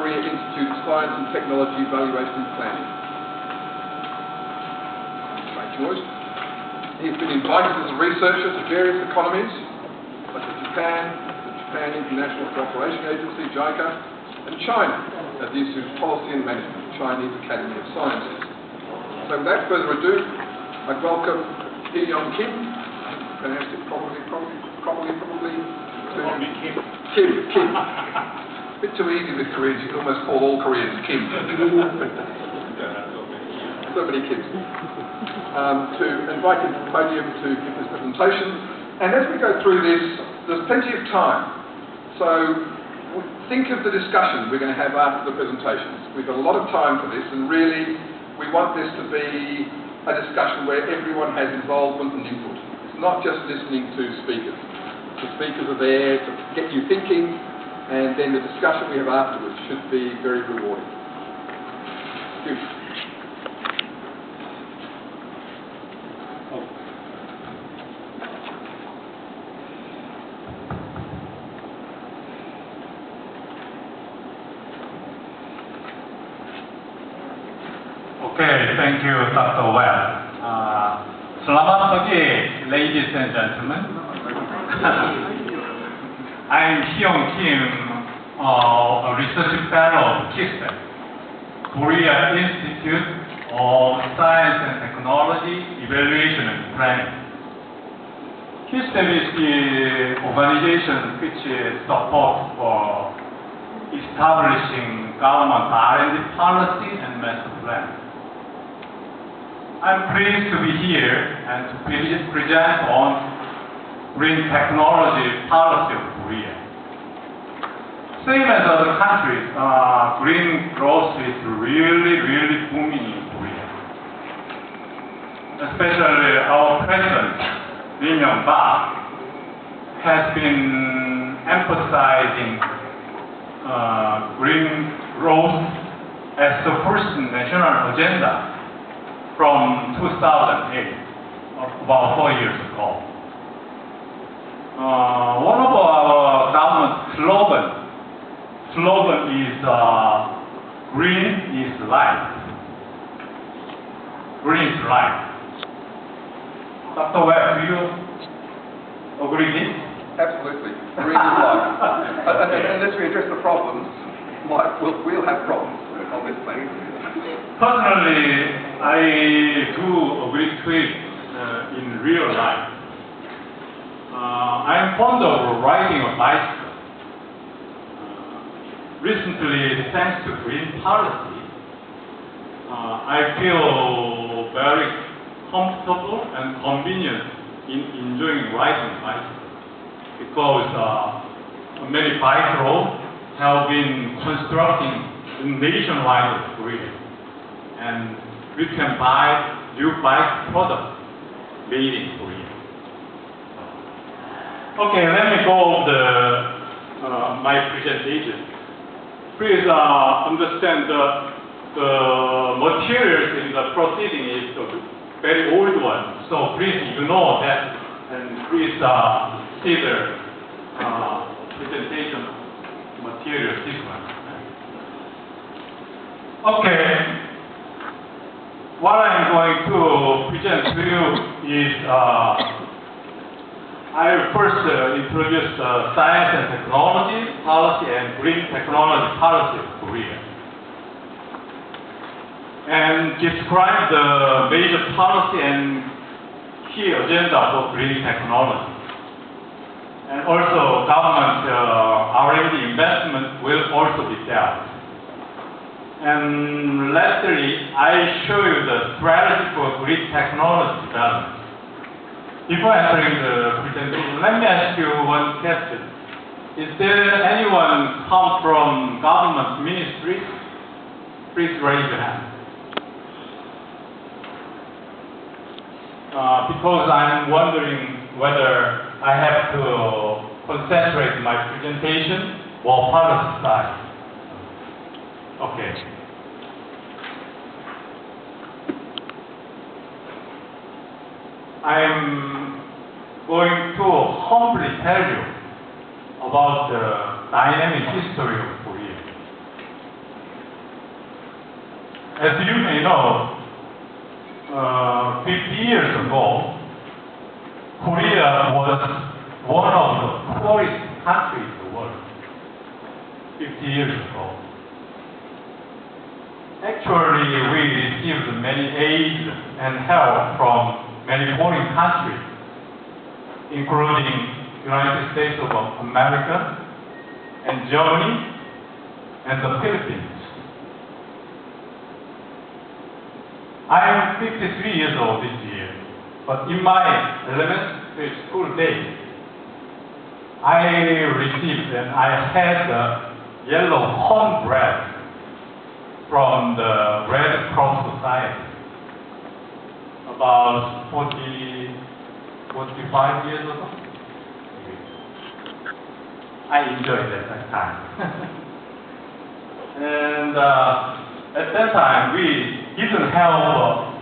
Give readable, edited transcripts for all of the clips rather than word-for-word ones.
Korea Institute of Science and Technology Evaluation and Planning. Great choice. He's been invited as a researcher to various economies, such as Japan, the Japan International Cooperation Agency, JICA, and China, at the Institute of Policy and Management, Chinese Academy of Sciences. So without further ado, I welcome Young Kim, pronounced it probably Kim. A bit too easy with Koreans, you can almost call all Koreans Kim. So many Kims. To invite him to the podium to give this presentation. And as we go through this, there's plenty of time. So think of the discussion we're going to have after the presentations. We've got a lot of time for this, and really we want this to be a discussion where everyone has involvement and input. It's not just listening to speakers. The speakers are there to get you thinking, and then the discussion we have afterwards should be very rewarding. Thank you. Okay, thank you, Dr. Well. Selamat pagi, ladies and gentlemen. I'm Hyung Kim, a research fellow of KISTEP, Korea Institute of Science and Technology Evaluation and Planning. KISTEP is the organization which supports for establishing government R&D policy and master plan. I'm pleased to be here and to present on green technology policy of Korea. Same as other countries, green growth is really booming in Korea. Especially our president, Lee Myung-bak, has been emphasizing green growth as the first national agenda from 2008, about 4 years ago. One of our government slogan is green is life. Green is life. Dr. Webb, do you agree with this? Absolutely. Green is life. Unless we address the problems, we'll have problems on this planet. Personally, I do agree to it in real life. I'm fond of riding a bicycle. Recently, thanks to green policy, I feel very comfortable and convenient in enjoying riding a bicycle, because many bike roads have been constructing nationwide of Korea. And we can buy new bike products made in Korea. Okay, let me go over my presentation. Please understand the materials in the proceeding is a very old one, so please ignore that and please see the presentation materials, this one. Okay. What I'm going to present to you is, I will first introduce science and technology policy and green technology policy of Korea, and describe the major policy and key agenda for green technology. And also government R&D investment will also be dealt. And lastly, I show you the strategy for green technology development. Before entering the presentation, let me ask you one question. Is there anyone come from government ministries? Please raise your hand. Because I'm wondering whether I have to concentrate my presentation or policy side. Okay. I'm going to humbly tell you about the dynamic history of Korea. as you may know, 50 years ago, Korea was one of the poorest countries in the world. 50 years ago. Actually, we received many aid and help from many foreign countries, including United States of America and Germany and the Philippines. I am 53 years old this year, but in my elementary school days, I received and I had the yellow cornbread from the Red Cross Society about 45 years ago. I enjoyed it at that time. And at that time, we didn't have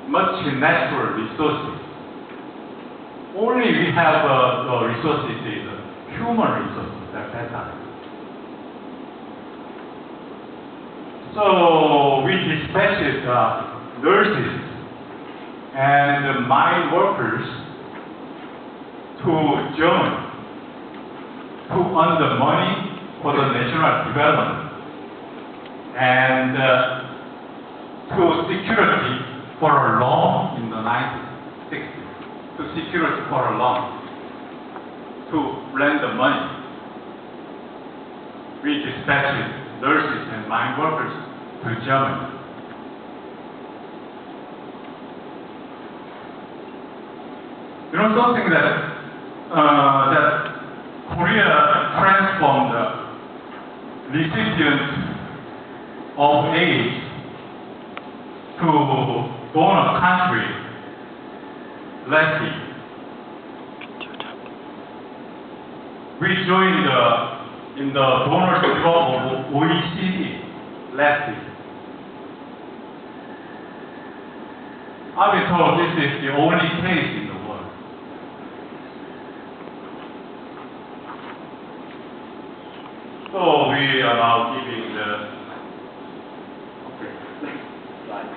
much natural resources. Only we have the resources is human resources at that time. So we dispatched nurses and mine workers to Germany to earn the money for the national development and to security for a loan in the 1960s, to security for a loan, to lend the money. We dispatched nurses and mine workers to Germany. You know something that Korea transformed the recipient of aid to donor country last year. We joined in the donors club of OECD last year. I've been told this is the only case in the world. So we are now giving the next slide.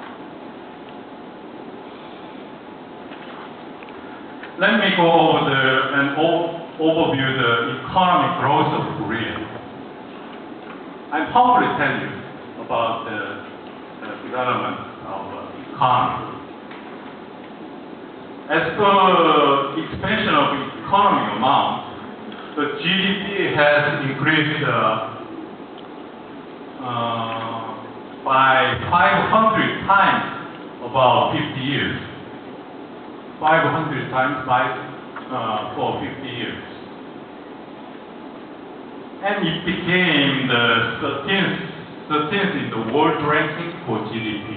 Let me go over and overview the economic growth of Korea. I'm happy to tell you about the development of the economy. As per expansion of economic amount, the GDP has increased by 500 times about 50 years. 500 times for 50 years. And it became the 13th in the world ranking for GDP.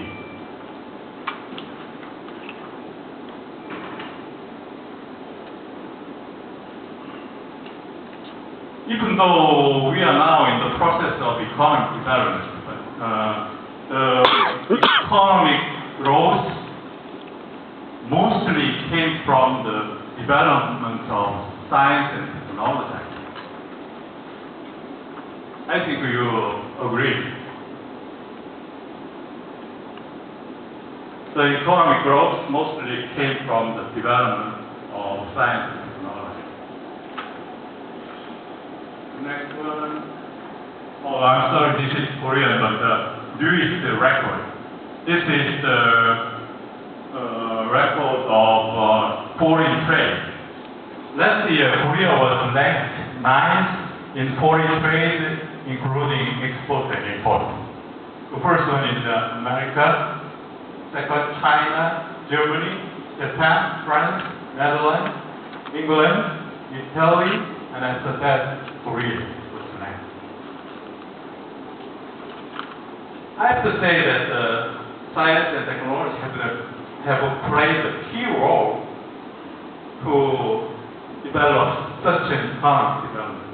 Even though we are now in the process of economic development, the economic growth mostly came from the development of science and technology. I think you agree. The economic growth mostly came from the development of science and technology. Next one. Oh, I'm sorry, this is Korean, but this is the record. This is the record of foreign trade. Last year, Korea was ranked 9th in foreign trade, including export and import. The first one is America, second China, Germany, Japan, France, Netherlands, England, Italy, and after that, Korea was next. I have to say that science and technology have played a key role to develop such an economic development.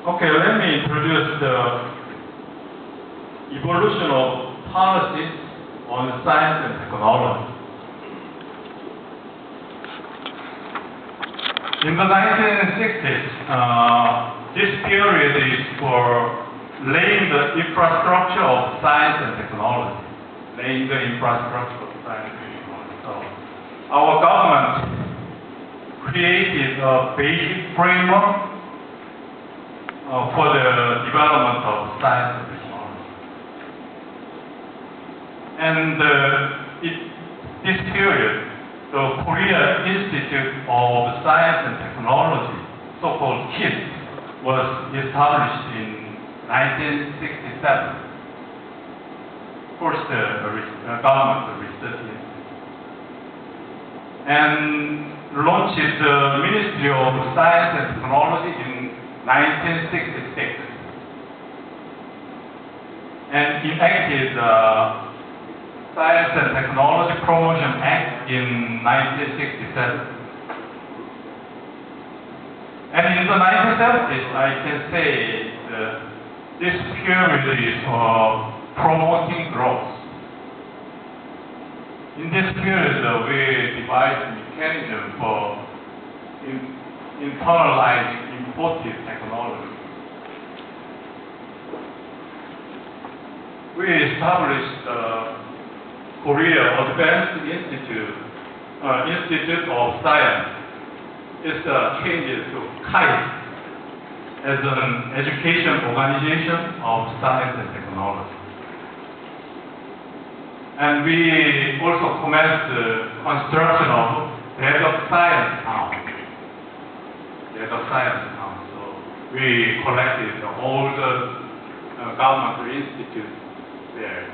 Okay, let me introduce the evolution of policies on science and technology. In the 1960s, this period is for laying the infrastructure of science and technology. Laying the infrastructure of science and technology. So, our government created a basic framework for the development of science and technology. And this period, the Korea Institute of Science and Technology, so-called KIT, was established in 1967. First government research institute. And launched the Ministry of Science and Technology in 1966. And enacted the Science and Technology Promotion Act in 1967. And in the 1970s, I can say this period is promoting growth. In this period, we devised a mechanism for internalizing imported technology. We established Korea Advanced Institute of Science. It's changed to KIT as an education organization of science and technology. And we also commenced the construction of data science town. Data science town. So we collected all the government institutes there.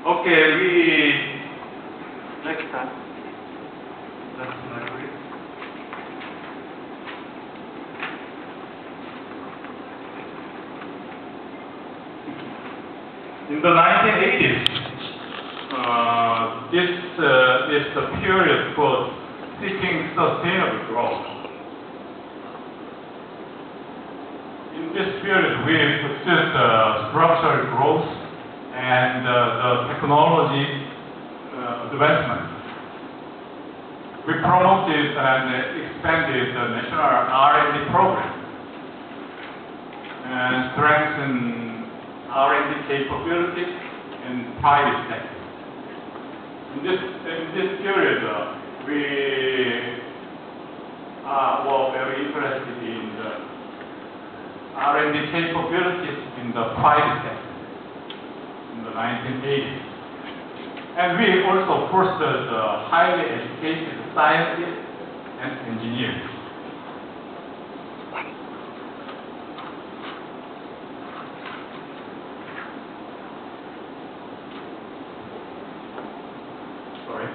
Okay, next time. That's my way. In the 1980s, this is the period for seeking sustainable growth. In this period, we pursued structural growth and the technology advancement. We promoted and expanded the national R&D program and strengthened R&D capabilities in private sector. In this period, we were very interested in the R&D capabilities in the private sector. In the 1980s. And we also fostered highly educated scientists and engineers. Sorry.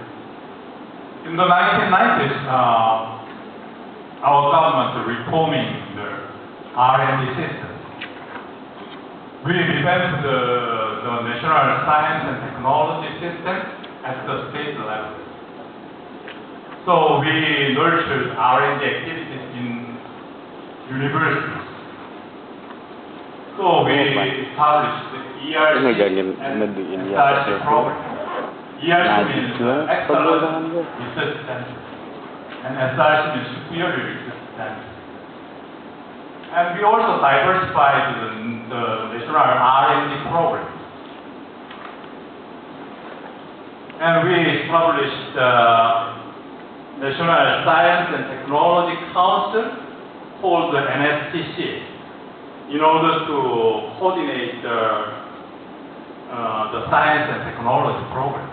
In the 1990s, our government reforming the R&D system. We revamped the national science and technology system at the state level. So we nurtured R&D activities in universities. So we established the ERC and SRC program. ERC means Excellent Research Center, and SRC means Superior Research Center. And we also diversified the national R&D program. And we established the National Science and Technology Council, called the NSTC, in order to coordinate the science and technology program.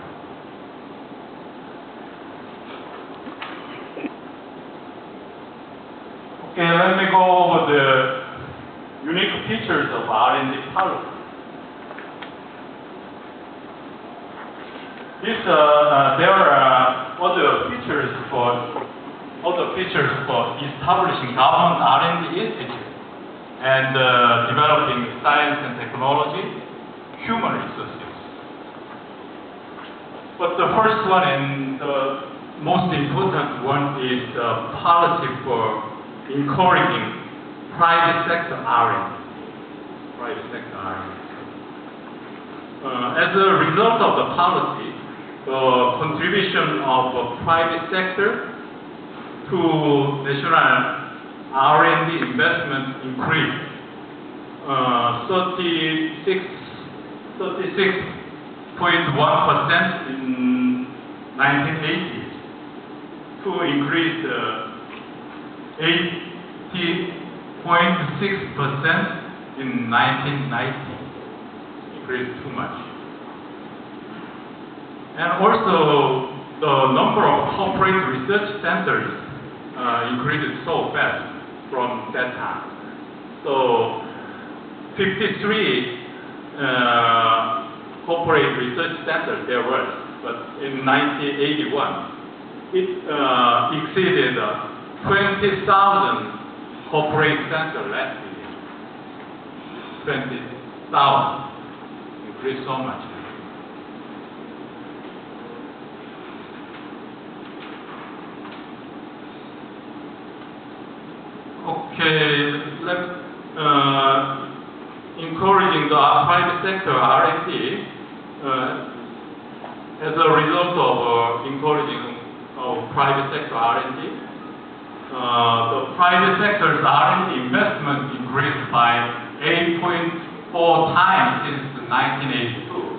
Okay, let me go over the unique features of R&D policy. There are other features for establishing government R&D institute and developing science and technology, human resources. But the first one and the most important one is policy for encouraging private sector R&D. Private sector R&D. As a result of the policy, the contribution of the private sector to national R&D investment increased 36.1% in 1980s to increase 80.6% in 1990. Increased too much. And also the number of corporate research centers increased so fast from that time. So 53 corporate research centers there was, but in 1981 it exceeded 20,000 corporate centers last year. 20,000. Increased so much. Okay, encouraging the private sector R&D as a result of encouraging of private sector R&D, the private sector's R&D investment increased by 8.4 times since 1982.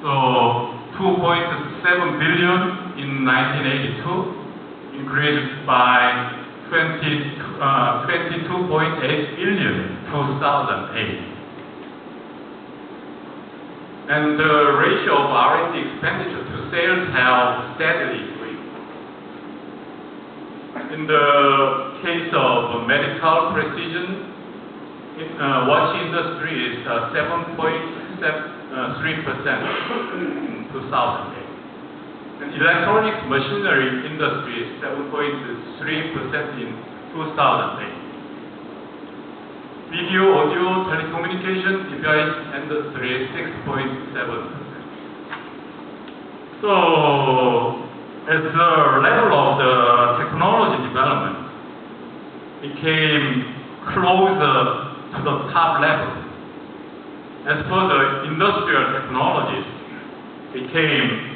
So 2.7 billion in 1982. Increased by 22.8 billion in 2008. And the ratio of R&D expenditure to sales have steadily increased. In the case of medical precision, watch industry is 7.3% in 2008. And electronics machinery industry is 7.3% in 2008. Video, audio, telecommunication device industry is 6.7%. So, as the level of the technology development became closer to the top level, as for the industrial technologies became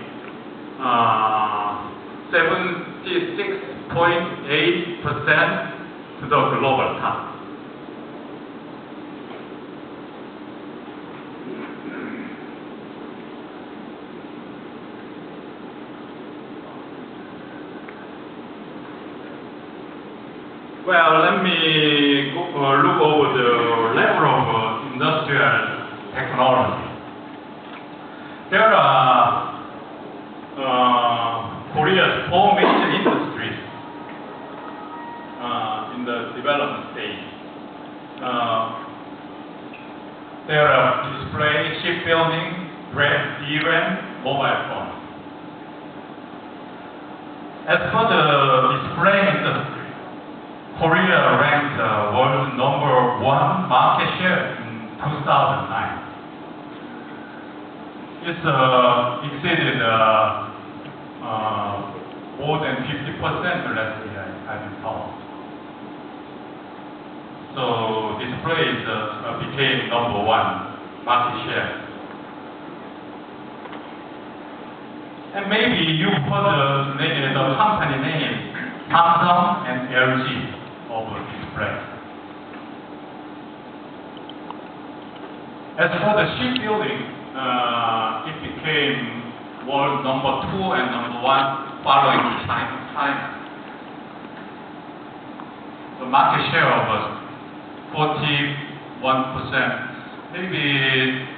76.8% to the global top. Well, let me look over the level of industrial technology. There are Korea's 4 major industries in the development stage. There are display, shipbuilding, DRAM, mobile phone. As for the display industry, Korea ranked world #1 market share in 2009. It's exceeded more than 50% last year, I've been told. So displays became #1 market share. And maybe you put the company name Samsung and LG over display. As for the shipbuilding, it became world #2 and #1 following China. The market share was 41%. Maybe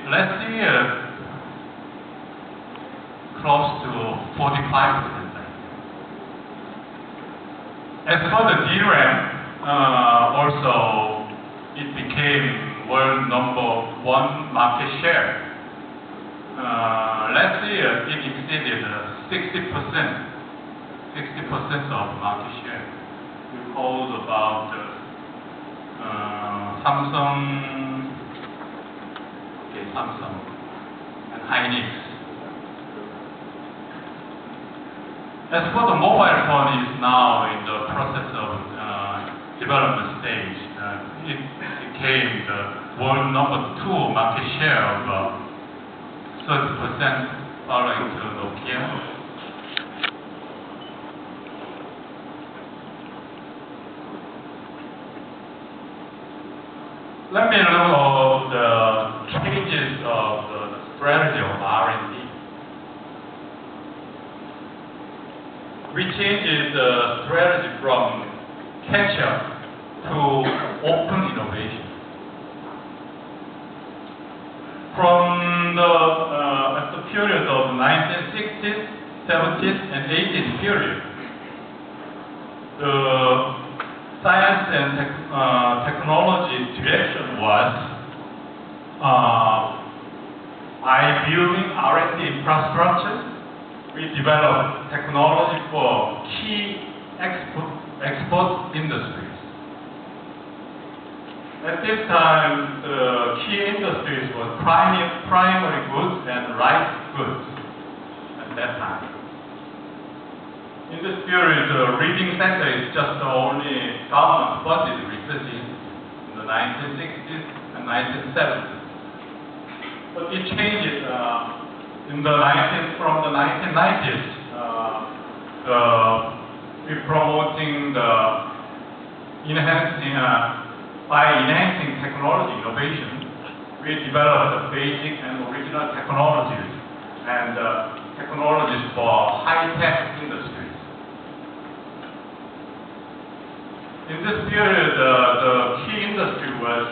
last year close to 45%. As for the DRAM, also it became world #1 market share. Last year it exceeded 60% of market share. We hold about Samsung and Hynix. As for the mobile phone, is now in the process of development stage. It became the world number 2 market share of 30% following to Nokia. Let me look at the changes of the strategy of R&D. We changed the strategy from catch-up to open innovation. From at the period of 1960s, 70s, and 80s period, the science and technology direction was by building R&D infrastructure. We developed technology for key export industries. At this time, the key industries were primary goods and rice goods at that time. In this period, the reading sector is just only government-funded research in the 1960s and 1970s. But it changed from the 1990s. We're promoting by enhancing technology innovation, we developed the basic and original technologies and technologies for high-tech industries. In this period, the key industry was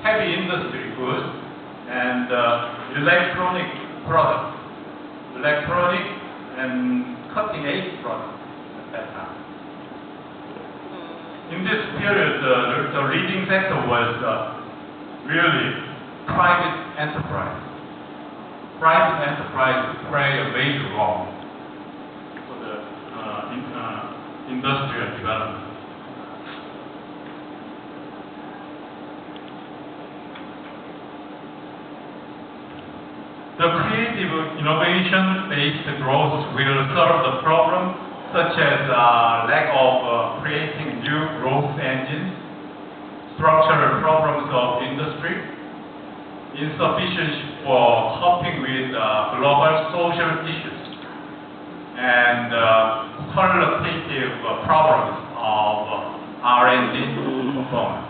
heavy industry goods and electronic products, electronic and cutting-edge products at that time. In this period, the leading sector was really private enterprise. Private enterprise play a major role for the industrial development. The creative innovation-based growth will solve the problem such as lack of creating new growth engines, structural problems of industry, insufficiency for coping with global social issues, and qualitative problems of R&D performance.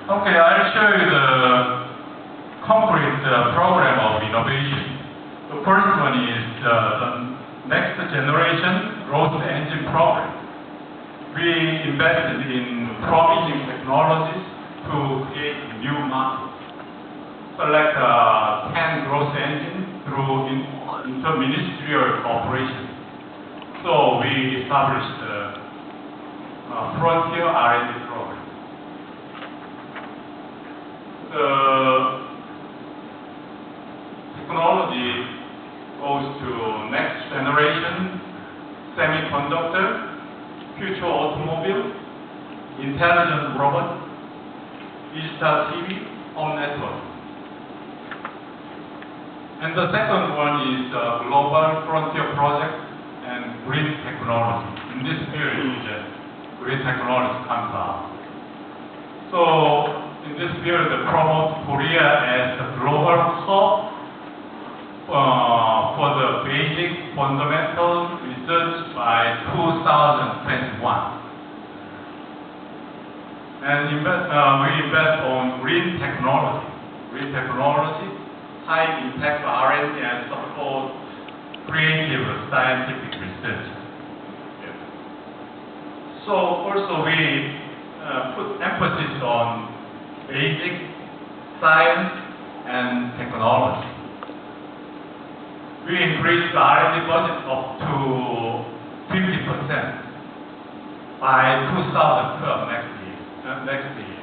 Okay, I'll show you the concrete program of innovation. The first one is the next generation growth engine program. We invested in promising technologies to create new markets. Select 10 growth engines through interministerial cooperation. So we established a frontier R&D program. The technology goes to next generation semiconductor, future automobile, intelligent robot, digital TV, home network. And the second one is global frontier project and green technology. In this period, green technology comes out. So in this period, promote Korea as the global hub for the basic fundamental research by 2021. And we invest on green technology, high impact R&D and support creative scientific research. Yeah. So also we put emphasis on basic science and technology. We increased the R&D budget up to 50% by 2012 next year,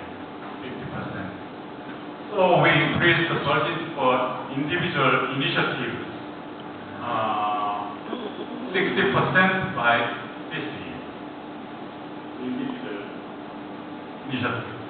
50%. So we increased the budget for individual initiatives 60% by this year. Individual initiatives.